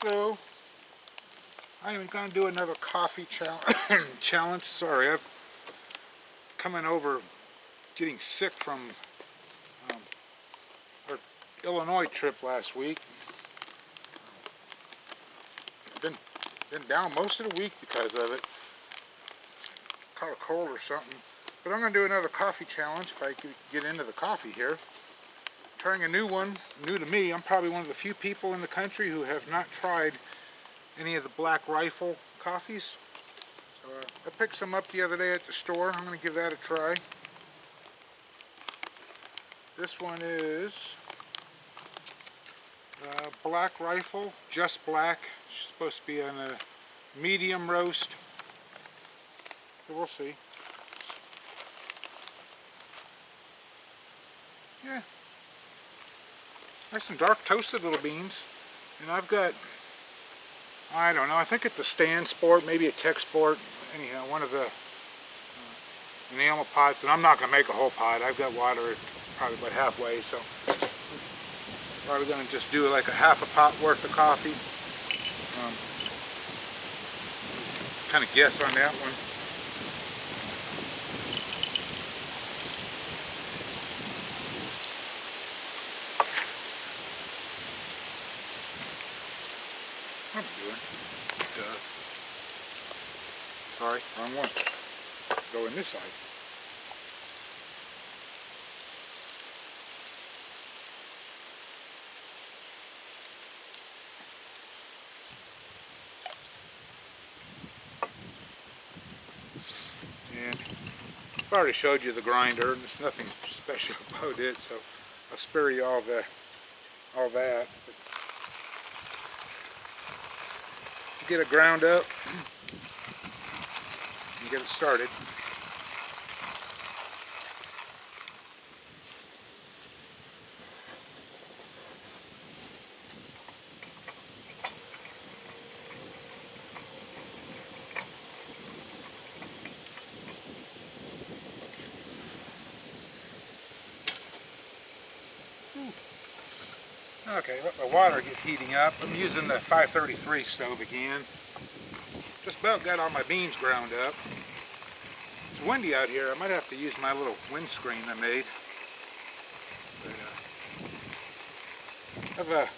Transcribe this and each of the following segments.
So, I am going to do another coffee challenge. Sorry, I'm coming over getting sick from our Illinois trip last week. Been down most of the week because of it. Caught a cold or something. But I'm going to do another coffee challenge if I could get into the coffee here. Trying a new one, new to me. I'm probably one of the few people in the country who have not tried any of the Black Rifle coffees. So, I picked some up the other day at the store. I'm going to give that a try. This one is Black Rifle, just black. It's supposed to be on a medium roast. So we'll see. Yeah. Nice and dark toasted little beans. And I've got, I don't know, I think it's a stand sport, maybe a tech sport. Anyhow, one of the enamel pots, and I'm not going to make a whole pot. I've got water probably about halfway, so probably going to just do like a half a pot worth of coffee. Kind of guess on that one. What am I doing? Sorry, wrong one. Go in this side. And I've already showed you the grinder, and there's nothing special about it, so I'll spare you all that. But get it ground up and get it started. Okay, let my water get heating up. I'm using the 533 stove again. Just about got all my beans ground up. It's windy out here. I might have to use my little windscreen I made. But, like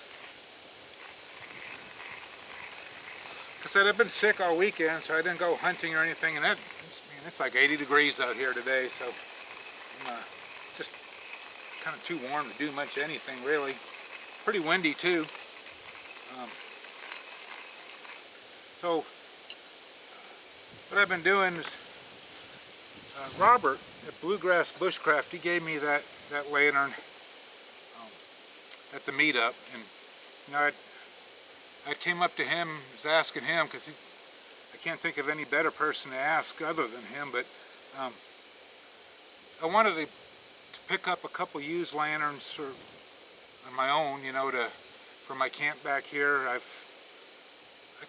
I said, I've been sick all weekend, so I didn't go hunting or anything. And it's like 80 degrees out here today, so I'm just kind of too warm to do much anything really. Pretty windy too. So what I've been doing is Robert at Bluegrass Bushcraft, he gave me that lantern at the meetup, and you know, I came up to him, was asking him, because I can't think of any better person to ask other than him, but I wanted to pick up a couple used lanterns on my own, you know, for my camp back here. I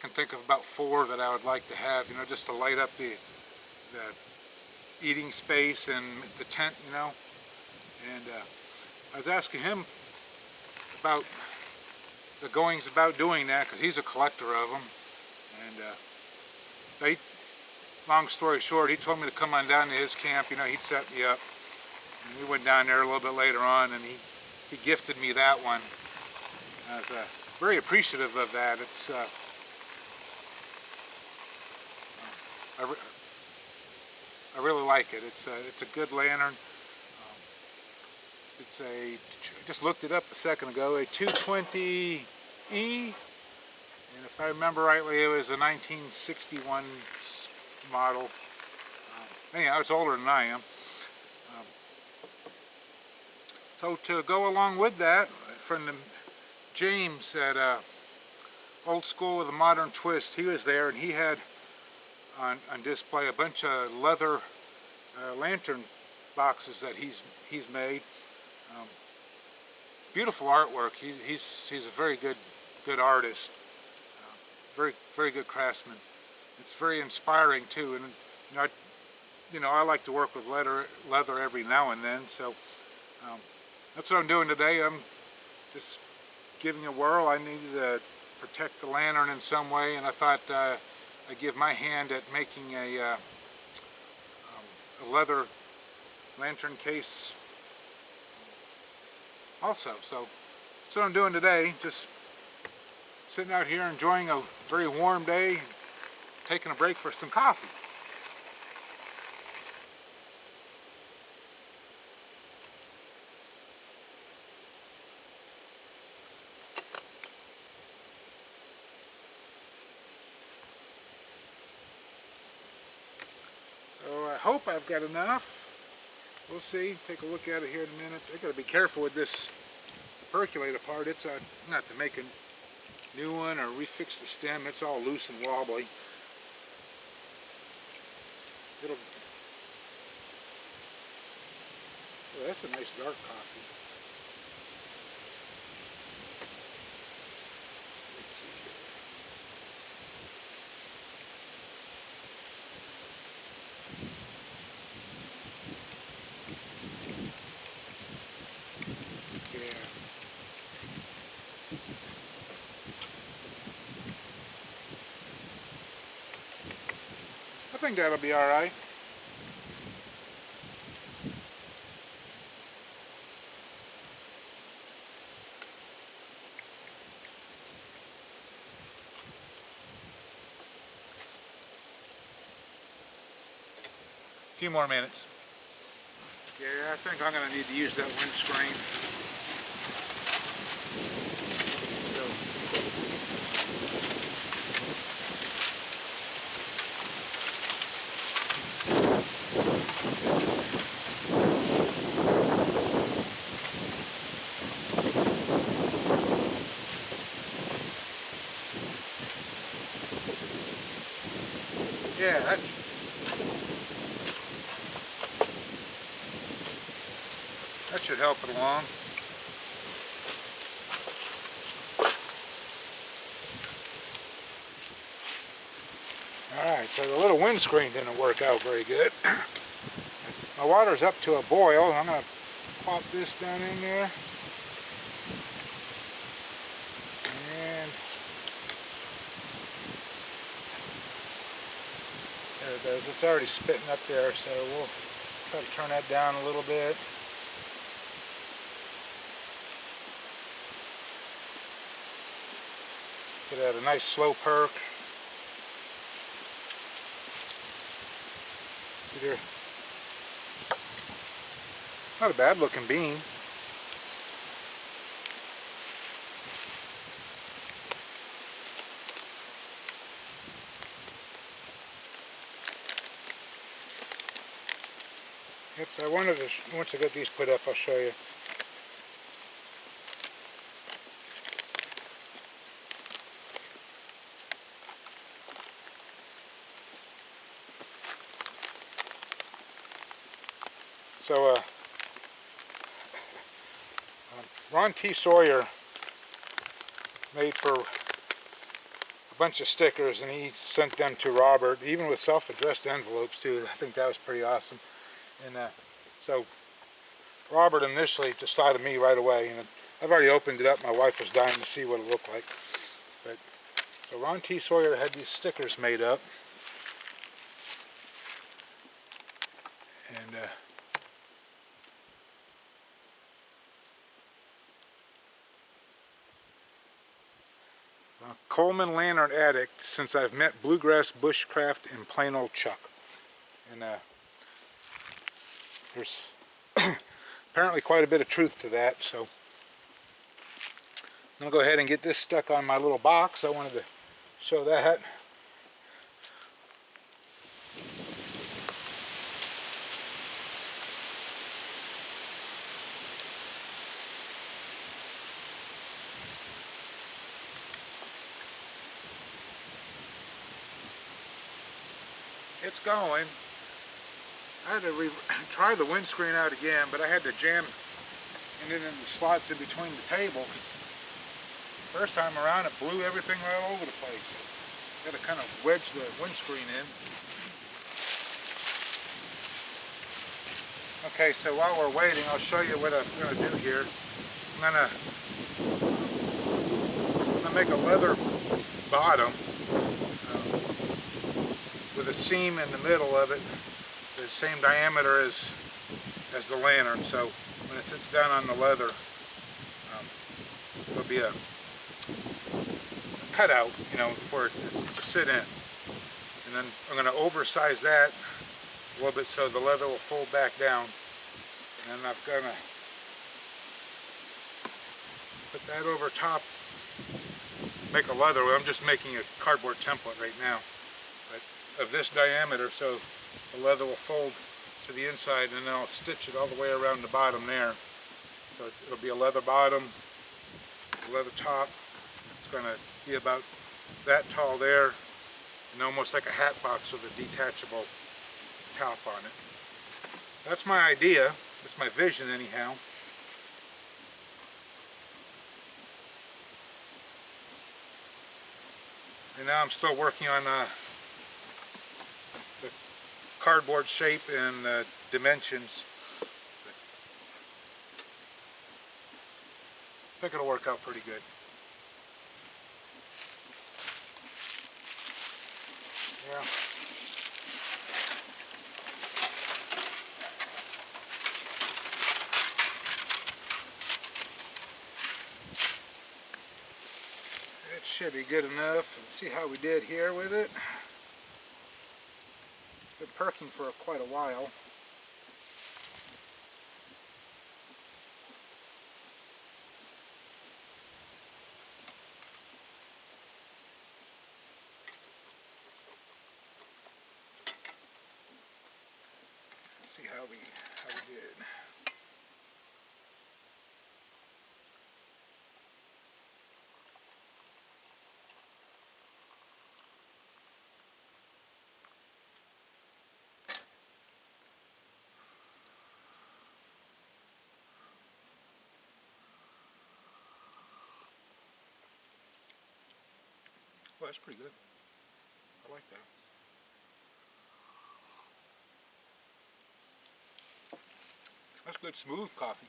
can think of about 4 that I would like to have, you know, just to light up the eating space and the tent, you know. And I was asking him about the goings about doing that, because he's a collector of them. And long story short, he told me to come on down to his camp, you know, he'd set me up. And we went down there a little bit later on, and he gifted me that one. I was very appreciative of that. It's I really like it. It's a good lantern. It's I just looked it up a second ago, a 220E, and if I remember rightly, it was a 1961 model. Anyhow, it's older than I am. So to go along with that, from James at Old School with a Modern Twist, he was there, and he had on display a bunch of leather lantern boxes that he's made. Beautiful artwork. He's a very good artist. Very good craftsman. It's very inspiring too, and you know, I like to work with leather every now and then, so that's what I'm doing today. I'm just giving a whirl. I needed protect the lantern in some way, and I thought I'd give my hand at making a leather lantern case also. So that's what I'm doing today, just sitting out here enjoying a very warm day, taking a break for some coffee. So I hope I've got enough. We'll see. Take a look at it here in a minute. I got to be careful with this percolator part. It's not to make a new one or refix the stem. It's all loose and wobbly. Oh, that's a nice dark coffee. Let's see here. Yeah. I think that'll be all right. A few more minutes. Yeah, I think I'm going to need to use that windscreen. Yeah, that should help it along. Alright, so the little windscreen didn't work out very good. My water's up to a boil. I'm going to pop this down in there. And there it goes. It's already spitting up there, so we'll try to turn that down a little bit. Get it at a nice slow perk. Either not a bad looking bean. Yep, so I wanted to, once I get these put up, I'll show you. So, Ron T. Sawyer made for a bunch of stickers, and he sent them to Robert, even with self-addressed envelopes too. I think that was pretty awesome. And so Robert initially just thought of me right away, and I've already opened it up. My wife was dying to see what it looked like. But so Ron T. Sawyer had these stickers made up, and Coleman Lantern Addict since I've met Bluegrass Bushcraft and Plain Old Chuck. And there's apparently quite a bit of truth to that, so I'm going to go ahead and get this stuck on my little box. I wanted to show that. It's going. I had to try the windscreen out again, but I had to jam it in the slots in between the table. First time around, it blew everything right over the place. Got to kind of wedge the windscreen in. Okay, so while we're waiting, I'll show you what I'm going to do here. I'm going to to make a leather bottom with a seam in the middle of it, the same diameter as the lantern. So when it sits down on the leather, there'll be a cutout, you know, for it to sit in. And then I'm going to oversize that a little bit so the leather will fold back down. And then I'm going to put that over top, make a leather. I'm just making a cardboard template right now, but of this diameter, so the leather will fold to the inside, and then I'll stitch it all the way around the bottom there. So it'll be a leather bottom, a leather top. It's going to be about that tall there, and almost like a hat box with a detachable top on it. That's my idea. That's my vision anyhow. And now I'm still working on the cardboard shape and dimensions. I think it'll work out pretty good. Yeah. It should be good enough. Let's see how we did here with it. It's been perking for quite a while. Let's see how we did. Well, that's pretty good. I like that. That's good smooth coffee.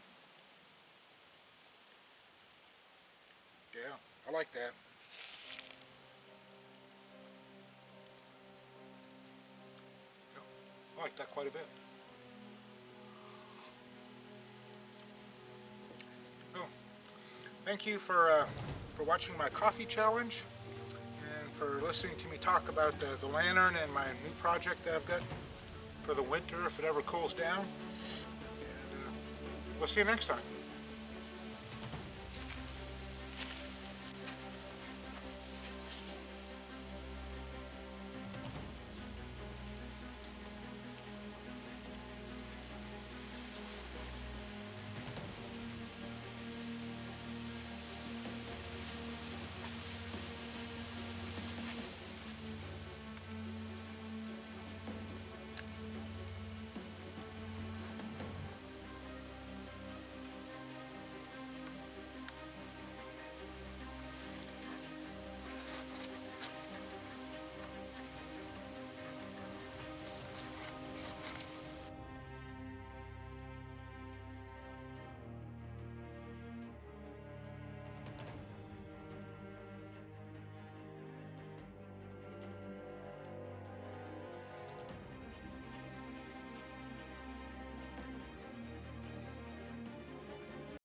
Yeah, I like that. Yeah, I like that quite a bit. Oh, thank you for watching my coffee challenge, and for listening to me talk about the lantern and my new project that I've got for the winter if it ever cools down. And we'll see you next time.